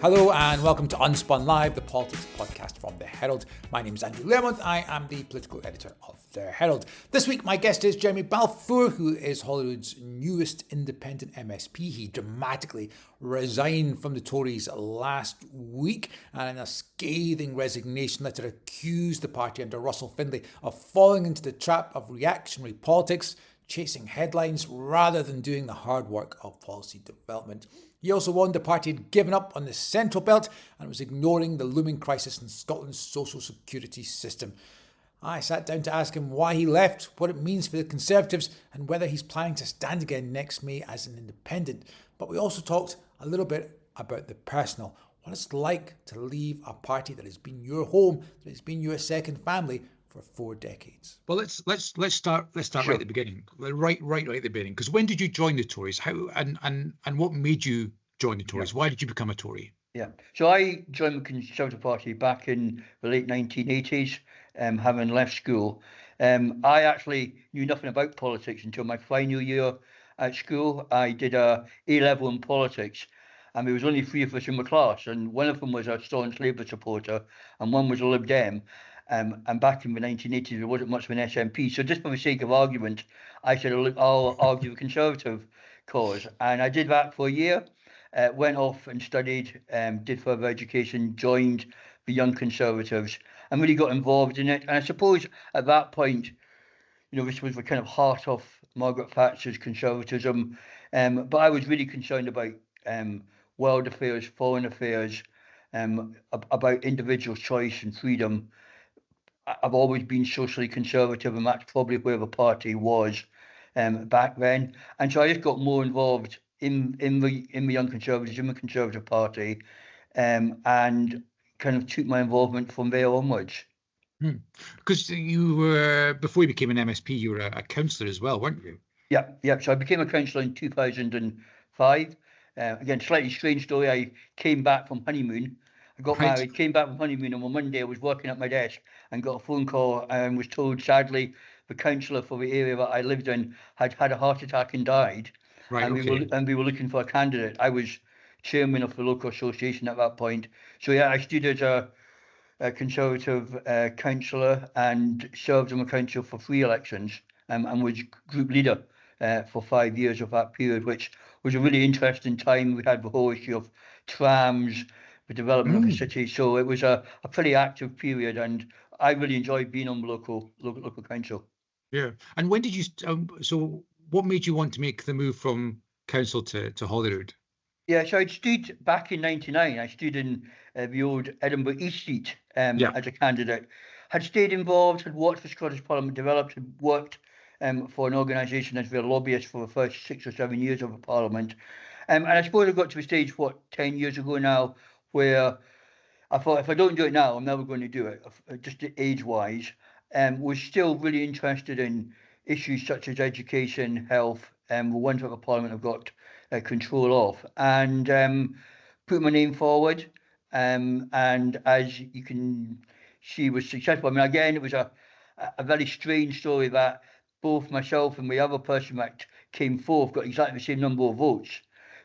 Hello and welcome to Unspun Live, the politics podcast from The Herald. My name is Andrew Learmonth. I am the political editor of The Herald. This week my guest is Jeremy Balfour, who is Holyrood's newest independent MSP. He dramatically resigned from the Tories last week and in a scathing resignation letter accused the party under Russell Findlay of falling into the trap of reactionary politics, chasing headlines rather than doing the hard work of policy development. He also warned the party had given up on the Central Belt and was ignoring the looming crisis in Scotland's social security system. I sat down to ask him why he left, what it means for the Conservatives, and whether he's planning to stand again next May as an independent. But we also talked a little bit about the personal, what it's like to leave a party that has been your home, that has been your second family for 4 decades. Well, let's start Sure. right at the beginning, right at the beginning. Because when did you join the Tories? How and what made you join the Tories? Yeah. Why did you become a Tory? Yeah, so I joined the Conservative Party back in the late 1980s, having left school. I actually knew nothing about politics until my final year at school. I did a A-level in politics, and there was only 3 of us in my class, and one of them was a staunch Labour supporter, and one was a Lib Dem. And back in the 1980s, there wasn't much of an SNP. So just for the sake of argument, I said, look, I'll argue the Conservative cause. And I did that for a year, went off and studied, did further education, joined the Young Conservatives, and really got involved in it. And I suppose at that point, this was the kind of heart of Margaret Thatcher's Conservatism. But I was really concerned about world affairs, foreign affairs, about individual choice and freedom. I've always been socially conservative, and that's probably where the party was back then. And so I just got more involved in the Young Conservatives, in the Conservative Party, and kind of took my involvement from there onwards. Because you were, before you became an MSP, you were a councillor as well, weren't you? Yeah. So I became a councillor in 2005. Again, slightly strange story. I came back from honeymoon. I got married, came back from honeymoon, and on Monday I was working at my desk and got a phone call and was told, sadly, the councillor for the area that I lived in had had a heart attack and died. Right, and we were looking for a candidate. I was chairman of the local association at that point. So yeah, I stood as a Conservative councillor and served on the council for 3 elections, and was group leader for 5 years of that period, which was a really interesting time. We had the whole issue of trams, the development of the city. So it was a pretty active period, and I really enjoyed being on the local council. Yeah. And when did you? So what made you want to make the move from council to Holyrood? Yeah, so I stood back in '99. I stood in the old Edinburgh East seat as a candidate. Had stayed involved, had watched the Scottish Parliament develop, had worked for an organisation as their lobbyist for the first 6 or 7 years of the Parliament. And I suppose I got to a stage, 10 years ago now, where I thought, if I don't do it now, I'm never going to do it, just age-wise. Was still really interested in issues such as education, health, the ones that the Parliament have got control of, and put my name forward. And as you can see, was successful. I mean, again, it was a very strange story that both myself and the other person that came forth got exactly the same number of votes.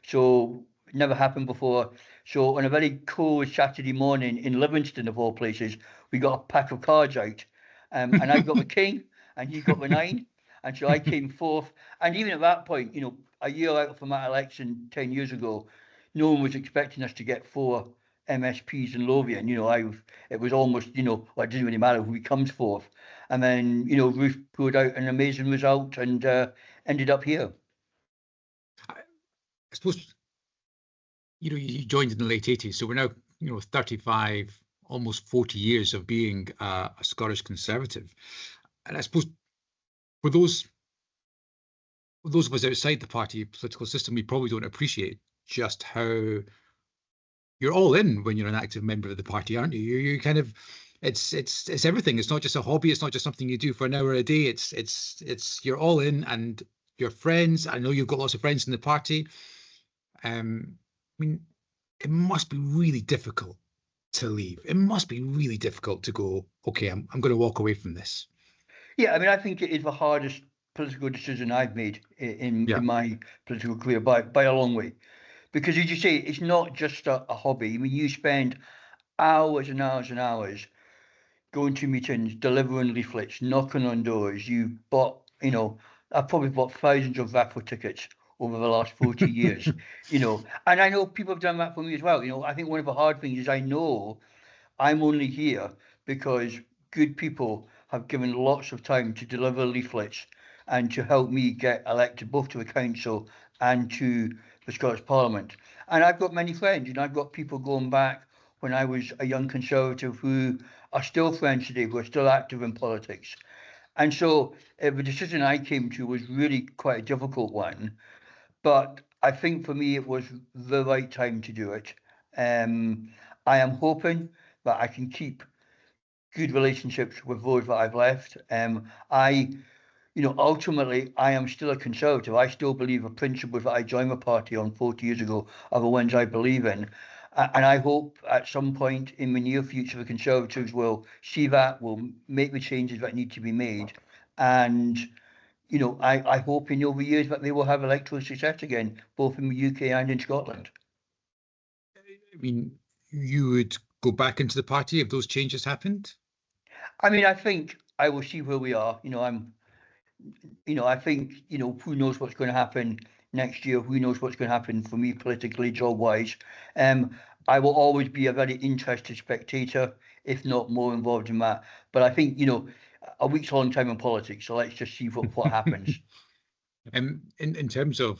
So it never happened before. So on a very cold Saturday morning in Livingston, of all places, we got a pack of cards out, and I got the king and he got the 9. And so I came forth. And even at that point, a year out from that election 10 years ago, no one was expecting us to get 4 MSPs in Lothian. It was almost, well, it didn't really matter who comes forth. And then, Ruth pulled out an amazing result and ended up here. I suppose, you joined in the late 80s, so we're now, 35, almost 40 years of being a Scottish Conservative. And I suppose for those of us outside the party political system, we probably don't appreciate just how you're all in when you're an active member of the party, aren't you? You're kind of, it's everything. It's not just a hobby. It's not just something you do for an hour a day. It's you're all in, and your friends. I know you've got lots of friends in the party. I mean, it must be really difficult to leave. It must be really difficult to go, okay, I'm going to walk away from this. Yeah, I mean, I think it is the hardest political decision I've made in my political career by a long way, Because as you say, it's not just a hobby. I mean, you spend hours and hours and hours going to meetings, delivering leaflets, knocking on doors. I've probably bought thousands of raffle tickets over the last 40 years, and I know people have done that for me as well. I think one of the hard things is I know I'm only here because good people have given lots of time to deliver leaflets and to help me get elected both to the council and to the Scottish Parliament. And I've got many friends, I've got people going back when I was a young Conservative who are still friends today, who are still active in politics. And so the decision I came to was really quite a difficult one, but I think for me it was the right time to do it. I am hoping that I can keep good relationships with those that I've left. Ultimately, I am still a Conservative. I still believe the principles that I joined the party on 40 years ago are the ones I believe in. And I hope at some point in the near future, the Conservatives will see that, will make the changes that need to be made. And, I hope in over years that they will have electoral success again, both in the UK and in Scotland. I mean, you would go back into the party if those changes happened? I mean, I think I will see where we are. I think, who knows what's going to happen next year? Who knows what's going to happen for me politically, job-wise? I will always be a very interested spectator, if not more involved in that. But I think, a week's a long time in politics, so let's just see what happens. In terms of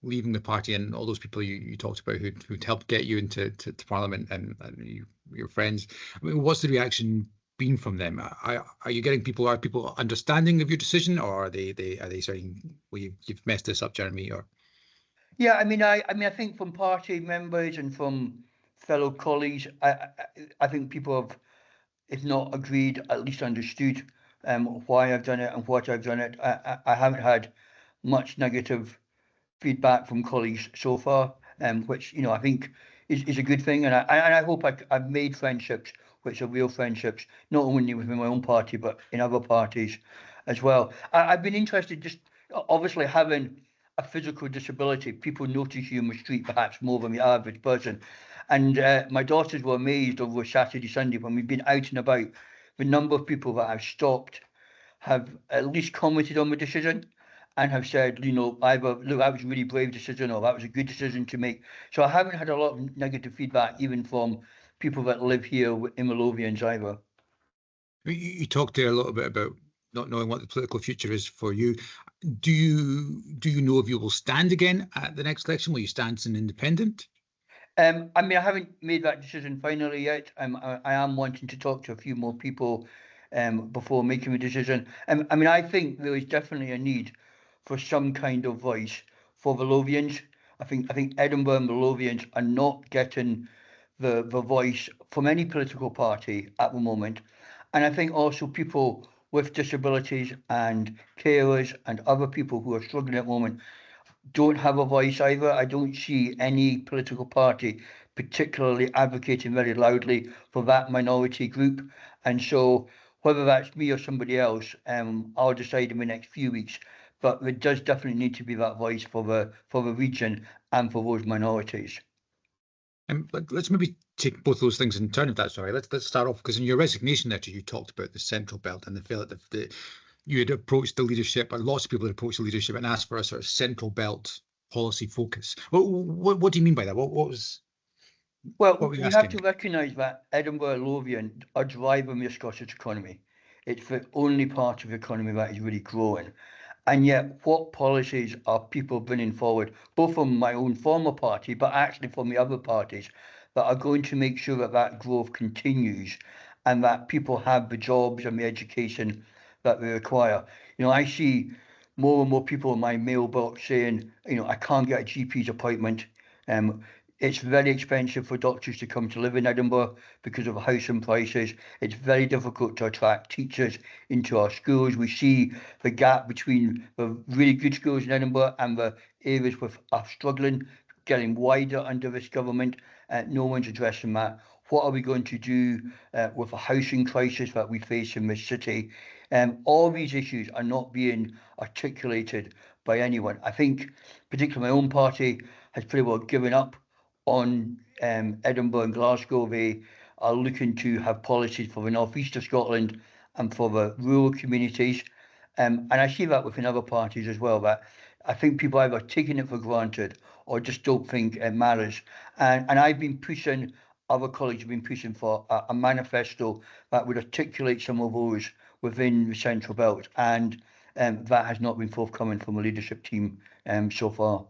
leaving the party and all those people you talked about who'd helped get you into Parliament and your friends, I mean, what's the reaction been from them? Are you getting people? Are people understanding of your decision, or are they saying, "Well, you've messed this up, Jeremy"? Or yeah, I mean, I think from party members and from fellow colleagues, I think people have, if not agreed, at least understood why I've done it and what I've done it. I haven't had much negative feedback from colleagues so far, which I think is a good thing, and I hope I've made friendships which are real friendships, not only within my own party but in other parties as well. I've been interested, just obviously having a physical disability, people notice you in the street perhaps more than the average person, and my daughters were amazed over Saturday, Sunday when we've been out and about, the number of people that I've stopped have at least commented on the decision and have said, either, look, that was a really brave decision or that was a good decision to make. So I haven't had a lot of negative feedback, even from people that live here in the Lothians either. you talked there a little bit about not knowing what the political future is for you. Do you know if you will stand again at the next election? Will you stand as an independent? I mean, I haven't made that decision finally yet. I am wanting to talk to a few more people before making a decision. I mean, I think there is definitely a need for some kind of voice for the Lothians. I think Edinburgh and the Lothians are not getting the voice from any political party at the moment. And I think also people with disabilities and carers and other people who are struggling at the moment don't have a voice either. I don't see any political party particularly advocating very loudly for that minority group. And so whether that's me or somebody else, I'll decide in the next few weeks. But there does definitely need to be that voice for the region and for those minorities. Let's maybe take both those things in turn, if that's all right. Let's start off, because in your resignation letter you talked about the Central Belt and the fact that you had approached the leadership, or lots of people had approached the leadership and asked for a sort of Central Belt policy focus. What do you mean by that? What was? Well, we have to recognise that Edinburgh and Lothian are driving the Scottish economy. It's the only part of the economy that is really growing. And yet, what policies are people bringing forward, both from my own former party, but actually from the other parties, that are going to make sure that that growth continues and that people have the jobs and the education that they require? I see more and more people in my mailbox saying, I can't get a GP's appointment. It's very expensive for doctors to come to live in Edinburgh because of housing prices. It's very difficult to attract teachers into our schools. We see the gap between the really good schools in Edinburgh and the areas with are struggling getting wider under this government. No one's addressing that. What are we going to do with the housing crisis that we face in this city? All these issues are not being articulated by anyone. I think particularly my own party has pretty well given up on Edinburgh and Glasgow. They are looking to have policies for the northeast of Scotland and for the rural communities. And I see that within other parties as well, that I think people either taking it for granted or just don't think it matters. And I've been pushing, other colleagues have been pushing for a manifesto that would articulate some of those within the Central Belt. And that has not been forthcoming from the leadership team so far.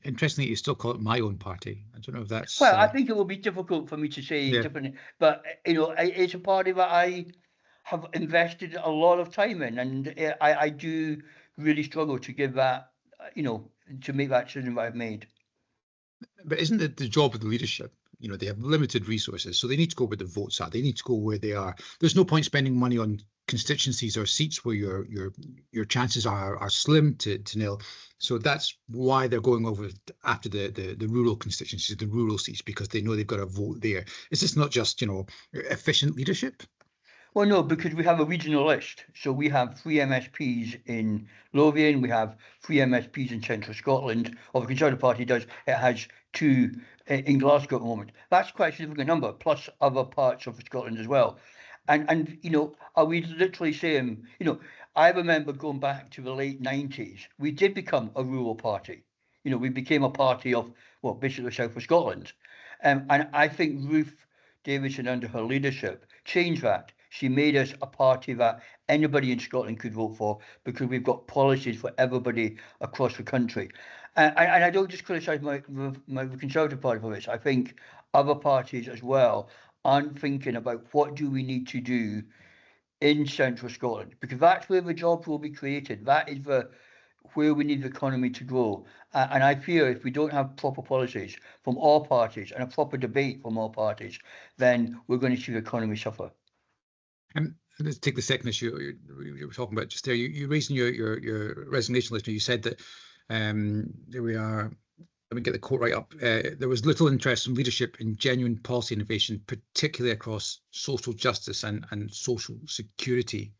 Interestingly, you still call it my own party. I don't know if that's... Well, I think it will be difficult for me to say different, but, you know, it's a party that I have invested a lot of time in, and I do really struggle to give that, you know, to make that decision that I've made. But isn't it the job of the leadership? You know, they have limited resources, so they need to go where the votes are. They need to go where they are. There's no point spending money on constituencies or seats where your chances are slim to nil. So that's why they're going over after the rural constituencies, the rural seats, because they know they've got a vote there. Is this not just, you know, efficient leadership? Well, no, because we have a regional list. So we have 3 MSPs in Lothian, we have 3 MSPs in Central Scotland, or the Conservative Party does. It has 2 in Glasgow at the moment. That's quite a significant number, plus other parts of Scotland as well. And you know, are we literally saying, you know, I remember going back to the late 90s, we did become a rural party. You know, we became a party of, well, basically the south of Scotland. And I think Ruth Davidson, under her leadership, changed that. She made us a party that anybody in Scotland could vote for, because we've got policies for everybody across the country. And I don't just criticise my Conservative Party for this. I think other parties as well aren't thinking about what do we need to do in Central Scotland, because that's where the jobs will be created. That is where we need the economy to grow. And I fear if we don't have proper policies from all parties and a proper debate from all parties, then we're going to see the economy suffer. Let's take the second issue you were talking about just there. You raised in your resignation list, you said that there we are. Let me get the quote right up. There was little interest from leadership in genuine policy innovation, particularly across social justice and social security.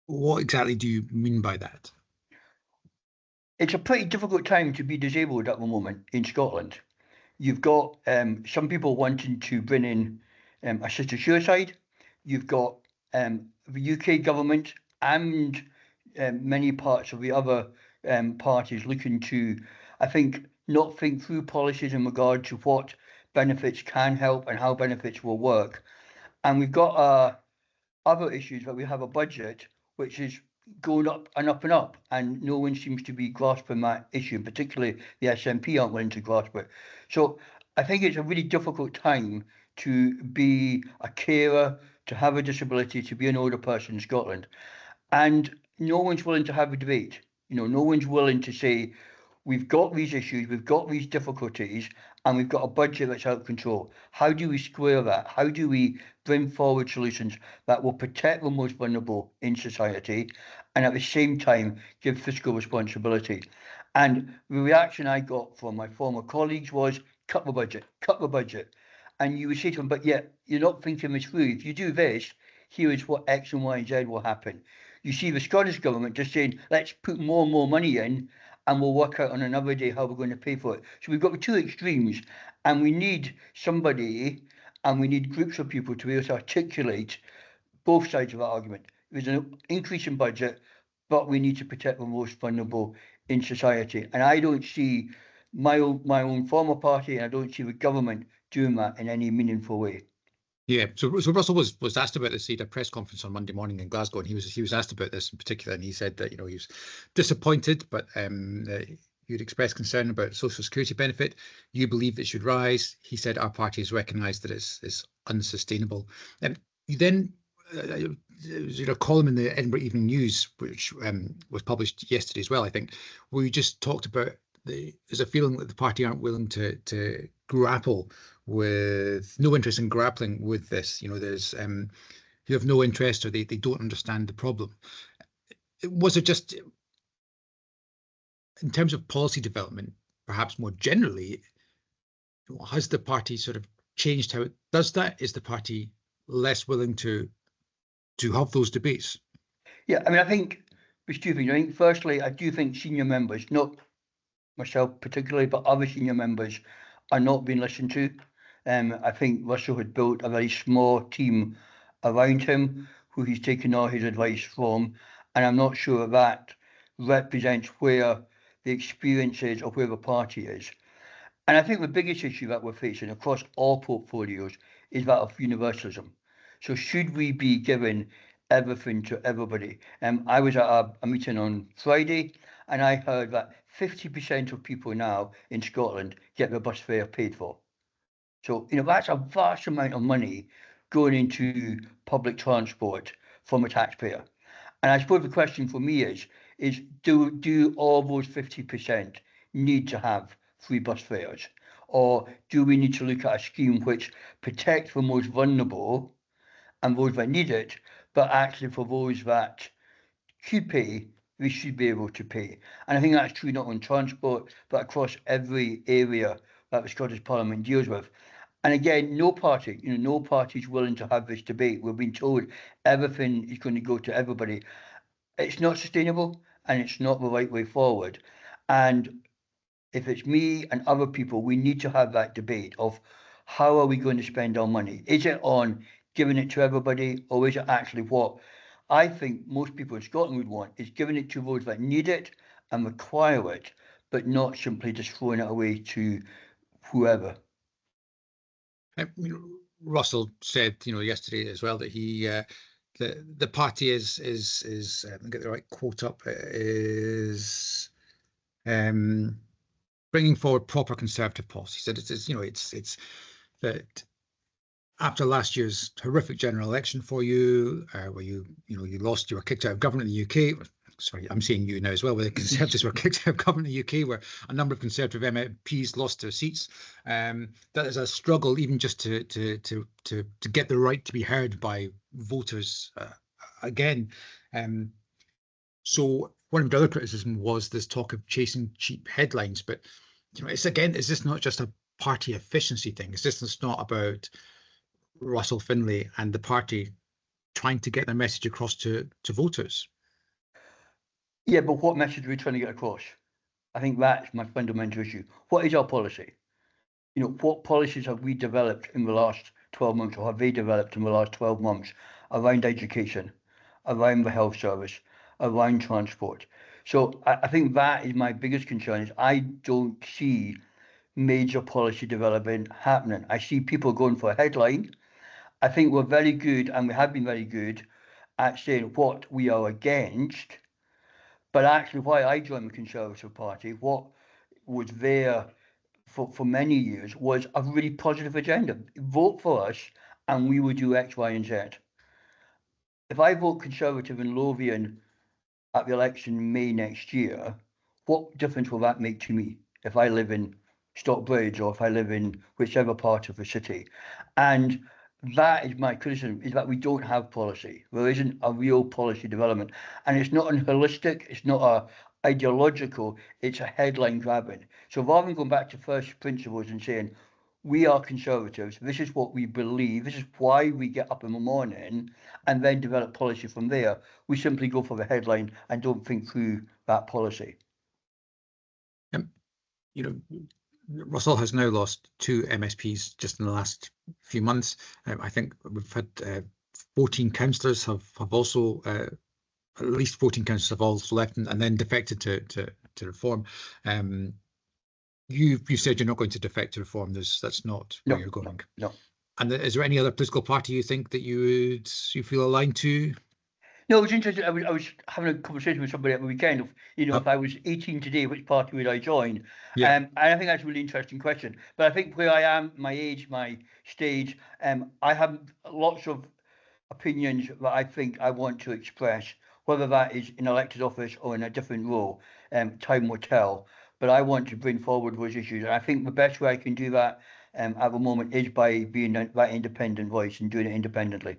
What exactly do you mean by that? It's a pretty difficult time to be disabled at the moment in Scotland. You've got some people wanting to bring in assisted suicide. You've got the UK government and many parts of the other parties looking to, I think, not think through policies in regard to what benefits can help and how benefits will work. And we've got other issues that we have a budget which is going up and up and up, and no one seems to be grasping that issue, particularly the SNP aren't willing to grasp it. So I think it's a really difficult time to be a carer, to have a disability, to be an older person in Scotland. And no one's willing to have a debate. You know, no one's willing to say, we've got these issues, we've got these difficulties, and we've got a budget that's out of control. How do we square that? How do we bring forward solutions that will protect the most vulnerable in society and at the same time give fiscal responsibility? And the reaction I got from my former colleagues was, cut the budget, cut the budget. And you would say to them, but yet you're not thinking this through. If you do this, here is what X and Y and Z will happen. You see the Scottish government just saying, let's put more and more money in, and we'll work out on another day how we're going to pay for it. So we've got the two extremes, and we need somebody, and we need groups of people to be able to articulate both sides of that argument. There's an increase in budget, but we need to protect the most vulnerable in society. And I don't see my own former party, and I don't see the government doing that in any meaningful way. Yeah, so Russell was asked about this. He had a press conference on Monday morning in Glasgow, and he was asked about this in particular, and he said that, you know, he was disappointed, but you'd expressed concern about social security benefit. You believe it should rise. He said our party has recognised that it's unsustainable. And you then there's a column in the Edinburgh Evening News, which was published yesterday as well, I think, where you just talked about there's a feeling that the party aren't willing to grapple with, no interest in grappling with this. You know, there's you have no interest, or they don't understand the problem. Was it just in terms of policy development, perhaps more generally, has the party sort of changed how it does that? Is the party less willing to have those debates? Yeah, I mean, I think there's two things. I think firstly, I do think senior members, not myself particularly, but other senior members are not being listened to. I think Russell had built a very small team around him who he's taken all his advice from, and I'm not sure that represents where the experience is or where the party is. And I think the biggest issue that we're facing across all portfolios is that of universalism. So should we be giving everything to everybody? I was at a meeting on Friday, and I heard that 50% of people now in Scotland get their bus fare paid for. So, that's a vast amount of money going into public transport from a taxpayer. And I suppose the question for me is do all those 50% need to have free bus fares? Or do we need to look at a scheme which protects the most vulnerable and those that need it, but actually for those that could pay, we should be able to pay. And I think that's true not on transport, but across every area that the Scottish Parliament deals with. And again, no party is willing to have this debate. We've been told everything is going to go to everybody. It's not sustainable, and it's not the right way forward. And if it's me and other people, we need to have that debate of how are we going to spend our money? Is it on giving it to everybody, or is it actually what I think most people in Scotland would want, is giving it to those that need it and require it, but not simply just throwing it away to whoever. Russell said, yesterday as well that he the party is let me get the right quote up, is bringing forward proper Conservative policy. He said it's that after last year's horrific general election for you, where you lost, you were kicked out of government in the UK. Sorry, I'm saying you now as well, where the Conservatives were kicked out of government in the UK, where a number of Conservative MPs lost their seats. That is a struggle, even just to get the right to be heard by voters again. So one of the other criticism was this talk of chasing cheap headlines, but is this not just a party efficiency thing? Is this not about Russell Findlay and the party trying to get their message across to voters? Yeah, but what message are we trying to get across? I think that's my fundamental issue. What is our policy? What policies have we developed in the last 12 months, or have they developed in the last 12 months around education, around the health service, around transport? So I think that is my biggest concern, is I don't see major policy development happening. I see people going for a headline. I think we're very good, and we have been very good at saying what we are against. But actually, why I joined the Conservative Party, what was there for many years, was a really positive agenda. Vote for us and we will do X, Y, and Z. If I vote Conservative in Lothian at the election in May next year, what difference will that make to me if I live in Stockbridge or if I live in whichever part of the city? And that is my criticism, is that we don't have policy. There isn't a real policy development. And it's not an holistic, it's not a ideological, it's a headline grabbing. So rather than going back to first principles and saying, we are Conservatives, this is what we believe, this is why we get up in the morning, and then develop policy from there, we simply go for the headline and don't think through that policy. Russell has now lost 2 MSPs just in the last few months. I think we've had 14 councillors have also, at least 14 councillors have also left and then defected to Reform. You said you're not going to defect to Reform. That's not where you're going. No. And is there any other political party you think that you feel aligned to? No, it was interesting. I was having a conversation with somebody at the weekend of, if I was 18 today, which party would I join? Yeah. And I think that's a really interesting question. But I think where I am, my age, my stage, I have lots of opinions that I think I want to express, whether that is in elected office or in a different role. Time will tell. But I want to bring forward those issues. And I think the best way I can do that at the moment is by being that independent voice and doing it independently.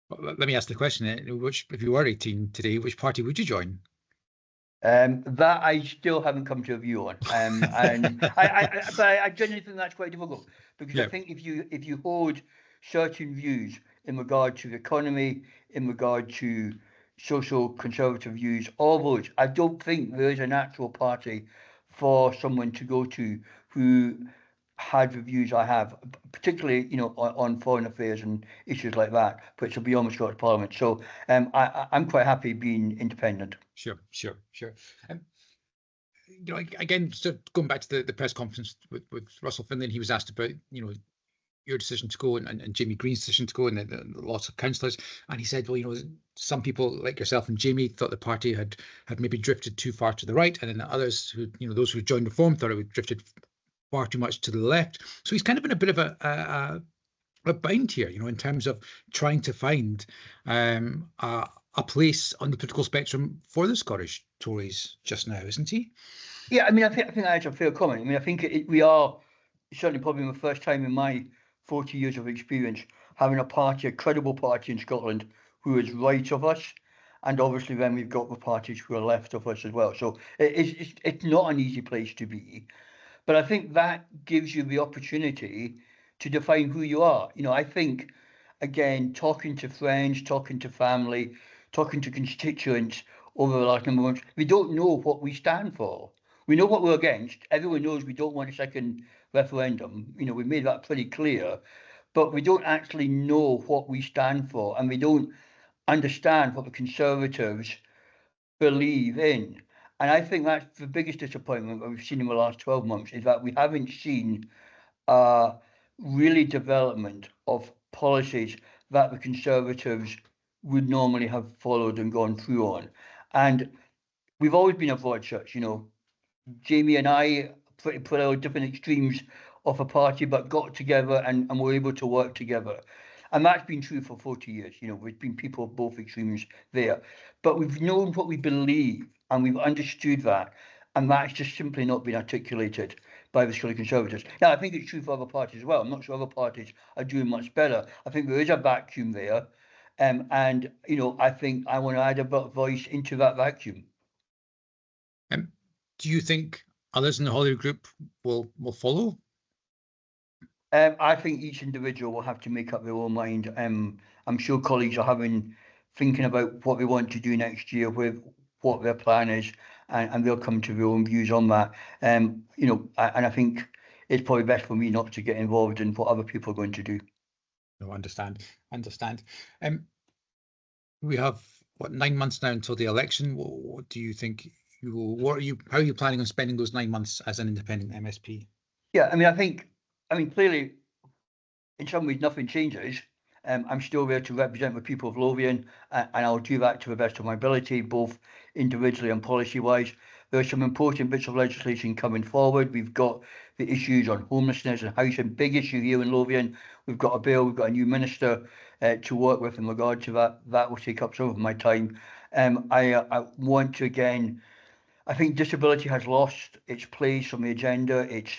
Let me ask the question: if you were 18 today, which party would you join? That I still haven't come to a view on, and I genuinely think that's quite difficult, because I think if you hold certain views in regard to the economy, in regard to social conservative views, all those. I don't think there is a natural party for someone to go to who had the views I have, particularly, on foreign affairs and issues like that, which will be on the Scottish Parliament. So I'm quite happy being independent. Sure. Again, so going back to the press conference with Russell Findlay, he was asked about, your decision to go and Jamie Green's decision to go, and lots of councillors, and he said, well, some people like yourself and Jamie thought the party had maybe drifted too far to the right, and then others who, those who joined Reform thought it had drifted far too much to the left. So he's kind of in a bit of a bind here, in terms of trying to find a place on the political spectrum for the Scottish Tories just now, isn't he? Yeah, I think that's a fair comment. I think we are certainly probably the first time in my 40 years of experience having a credible party in Scotland who is right of us, and obviously then we've got the parties who are left of us as well. So it's not an easy place to be, but I think that gives you the opportunity to define who you are. I think, again, talking to friends, talking to family, talking to constituents over the last number of months, we don't know what we stand for. We know what we're against. Everyone knows we don't want a second referendum. We made that pretty clear, but we don't actually know what we stand for, and we don't understand what the Conservatives believe in. And I think that's the biggest disappointment that we've seen in the last 12 months, is that we haven't seen really development of policies that the Conservatives would normally have followed and gone through on. And we've always been a broad church, Jamie and I put out different extremes of a party, but got together and were able to work together. And that's been true for 40 years. We've been people of both extremes there. But we've known what we believe, and we've understood that. And that's just simply not been articulated by the Scottish Conservatives. Now, I think it's true for other parties as well. I'm not sure other parties are doing much better. I think there is a vacuum there. And, I think I want to add a bit of voice into that vacuum. Do you think others in the Holyrood group will follow? I think each individual will have to make up their own mind. I'm sure colleagues are thinking about what they want to do next year, with what their plan is, and they'll come to their own views on that. And I think it's probably best for me not to get involved in what other people are going to do. No, understand. We have 9 months now until the election. What do you think? How are you planning on spending those 9 months as an independent MSP? Yeah, clearly, in some ways, nothing changes. I'm still there to represent the people of Lothian, and I'll do that to the best of my ability, both individually and policy-wise. There are some important bits of legislation coming forward. We've got the issues on homelessness and housing, big issue here in Lothian. We've got a bill, we've got a new minister to work with in regard to that. That will take up some of my time. I want to, again, I think disability has lost its place on the agenda. It's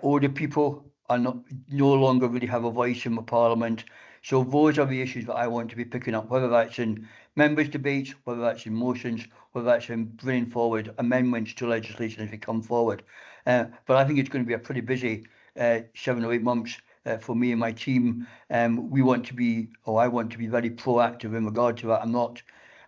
older people are no longer really have a voice in the Parliament. So those are the issues that I want to be picking up, whether that's in members' debates, whether that's in motions, whether that's in bringing forward amendments to legislation as they come forward. But I think it's going to be a pretty busy 7 or 8 months for me and my team. I want to be very proactive in regard to that.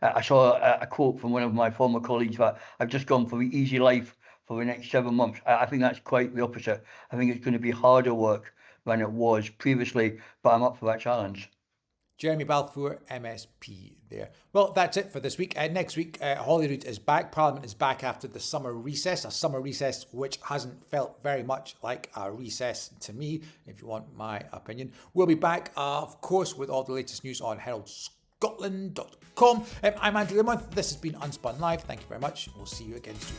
I saw a quote from one of my former colleagues that I've just gone for the easy life for the next 7 months. I think that's quite the opposite. I think it's going to be harder work than it was previously, but I'm up for that challenge. Jeremy Balfour, MSP there. Well, that's it for this week. Next week, Holyrood is back. Parliament is back after the summer recess, a summer recess which hasn't felt very much like a recess to me, if you want my opinion. We'll be back, of course, with all the latest news on heraldscotland.com. I'm Andy Learmonth. This has been Unspun Live. Thank you very much. We'll see you again soon.